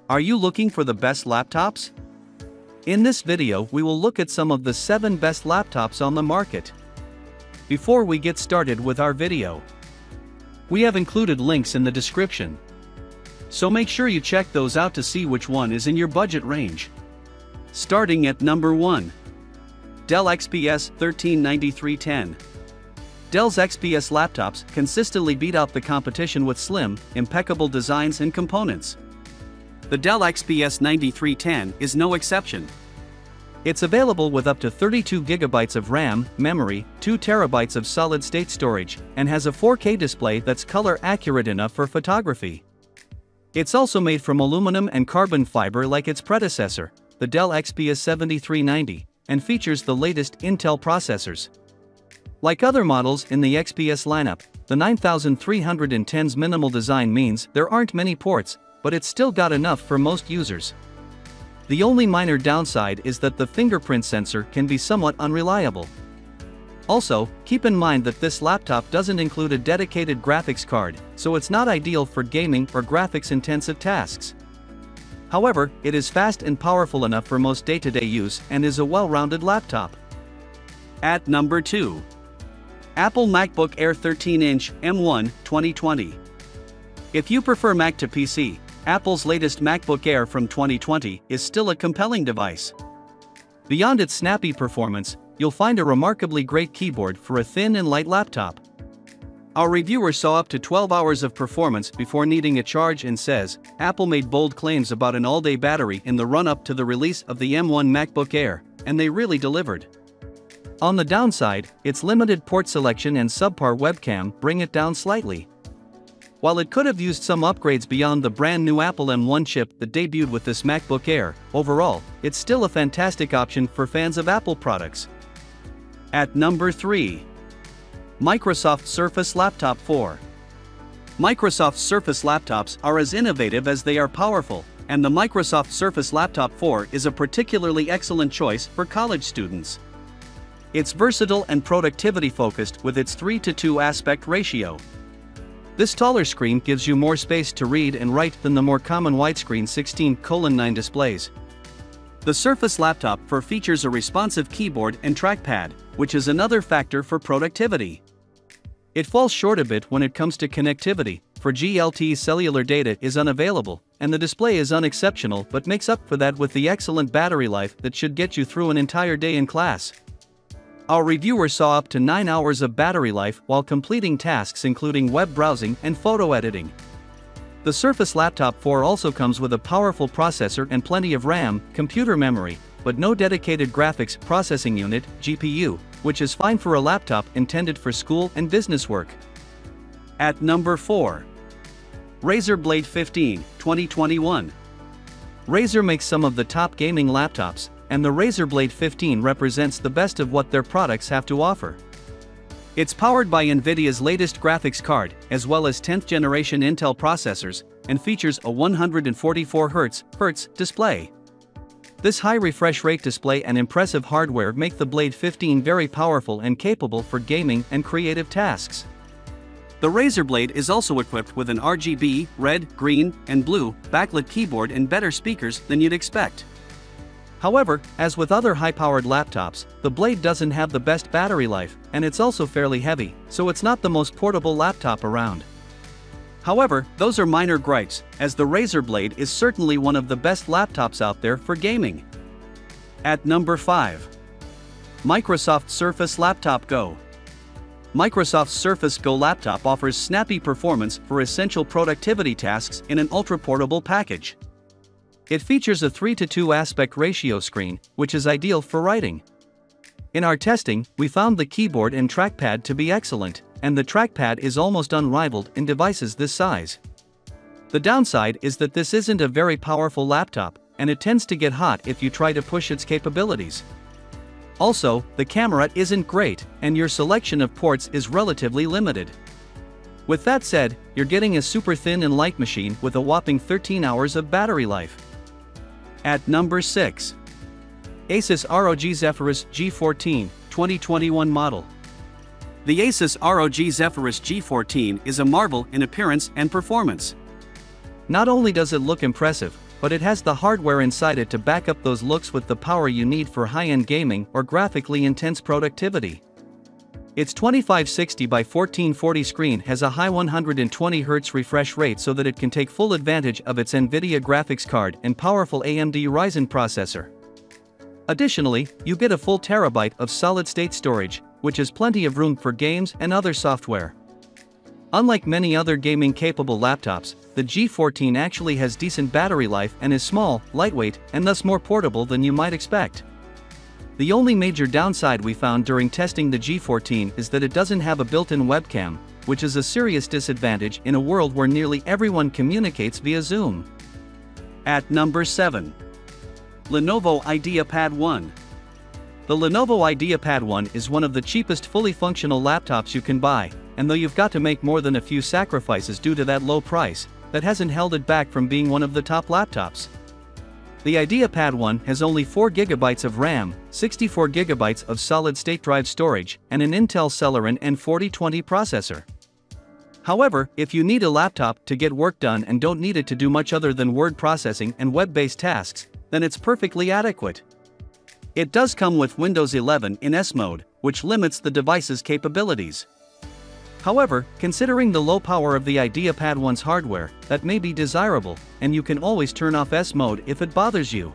Are you looking for the best laptops? In this video we will look at some of the 7 best laptops on the market. Before we get started with our video, we have included links in the description, so make sure you check those out to see which one is in your budget range. Starting at number 1. Dell XPS 139310. Dell's XPS laptops consistently beat out the competition with slim, impeccable designs and components. The Dell XPS 9310 is no exception. It's available with up to 32 GB of RAM, memory, 2 TB of solid-state storage, and has a 4K display that's color accurate enough for photography. It's also made from aluminum and carbon fiber like its predecessor, the Dell XPS 7390, and features the latest Intel processors. Like other models in the XPS lineup, the 9310's minimal design means there aren't many ports, but it's still got enough for most users. The only minor downside is that the fingerprint sensor can be somewhat unreliable. Also, keep in mind that this laptop doesn't include a dedicated graphics card, so it's not ideal for gaming or graphics-intensive tasks. However, it is fast and powerful enough for most day-to-day use and is a well-rounded laptop. At number 2. Apple MacBook Air 13-inch M1 2020. If you prefer Mac to PC, Apple's latest MacBook Air from 2020 is still a compelling device. Beyond its snappy performance, you'll find a remarkably great keyboard for a thin and light laptop. Our reviewer saw up to 12 hours of performance before needing a charge and says, Apple made bold claims about an all-day battery in the run-up to the release of the M1 MacBook Air, and they really delivered. On the downside, its limited port selection and subpar webcam bring it down slightly. While it could have used some upgrades beyond the brand new Apple M1 chip that debuted with this MacBook Air, overall, it's still a fantastic option for fans of Apple products. At number 3. Microsoft Surface Laptop 4. Microsoft Surface laptops are as innovative as they are powerful, and the Microsoft Surface Laptop 4 is a particularly excellent choice for college students. It's versatile and productivity-focused with its 3:2 aspect ratio. This taller screen gives you more space to read and write than the more common widescreen 16:9 displays. The Surface Laptop 4 features a responsive keyboard and trackpad, which is another factor for productivity. It falls short a bit when it comes to connectivity, for LTE cellular data is unavailable, and the display is unexceptional but makes up for that with the excellent battery life that should get you through an entire day in class. Our reviewer saw up to 9 hours of battery life while completing tasks including web browsing and photo editing. The Surface Laptop 4 also comes with a powerful processor and plenty of RAM, computer memory, but no dedicated graphics processing unit, GPU, which is fine for a laptop intended for school and business work. At number 4. Razer Blade 15, 2021. Razer makes some of the top gaming laptops, and the Razer Blade 15 represents the best of what their products have to offer. It's powered by NVIDIA's latest graphics card, as well as 10th generation Intel processors, and features a 144Hz display. This high refresh rate display and impressive hardware make the Blade 15 very powerful and capable for gaming and creative tasks. The Razer Blade is also equipped with an RGB, red, green, and blue backlit keyboard and better speakers than you'd expect. However, as with other high-powered laptops, the Blade doesn't have the best battery life, and it's also fairly heavy, so it's not the most portable laptop around. However, those are minor gripes, as the Razer Blade is certainly one of the best laptops out there for gaming. At number 5. Microsoft Surface Laptop Go. Microsoft's Surface Go laptop offers snappy performance for essential productivity tasks in an ultra-portable package. It features a 3:2 aspect ratio screen, which is ideal for writing. In our testing, we found the keyboard and trackpad to be excellent, and the trackpad is almost unrivaled in devices this size. The downside is that this isn't a very powerful laptop, and it tends to get hot if you try to push its capabilities. Also, the camera isn't great, and your selection of ports is relatively limited. With that said, you're getting a super thin and light machine with a whopping 13 hours of battery life. At number 6. Asus ROG Zephyrus G14, 2021 model. The Asus ROG Zephyrus G14 is a marvel in appearance and performance. Not only does it look impressive, but it has the hardware inside it to back up those looks with the power you need for high-end gaming or graphically intense productivity. Its 2560 by 1440 screen has a high 120Hz refresh rate so that it can take full advantage of its NVIDIA graphics card and powerful AMD Ryzen processor. Additionally, you get a full terabyte of solid-state storage, which is plenty of room for games and other software. Unlike many other gaming-capable laptops, the G14 actually has decent battery life and is small, lightweight, and thus more portable than you might expect. The only major downside we found during testing the G14 is that it doesn't have a built-in webcam, which is a serious disadvantage in a world where nearly everyone communicates via Zoom. At number 7. Lenovo IdeaPad 1. The Lenovo IdeaPad 1 is one of the cheapest fully functional laptops you can buy, and though you've got to make more than a few sacrifices due to that low price, that hasn't held it back from being one of the top laptops. The IdeaPad 1 has only 4GB of RAM, 64GB of solid-state drive storage, and an Intel Celeron N4020 processor. However, if you need a laptop to get work done and don't need it to do much other than word processing and web-based tasks, then it's perfectly adequate. It does come with Windows 11 in S mode, which limits the device's capabilities. However, considering the low power of the IdeaPad 1's hardware, that may be desirable, and you can always turn off S mode if it bothers you.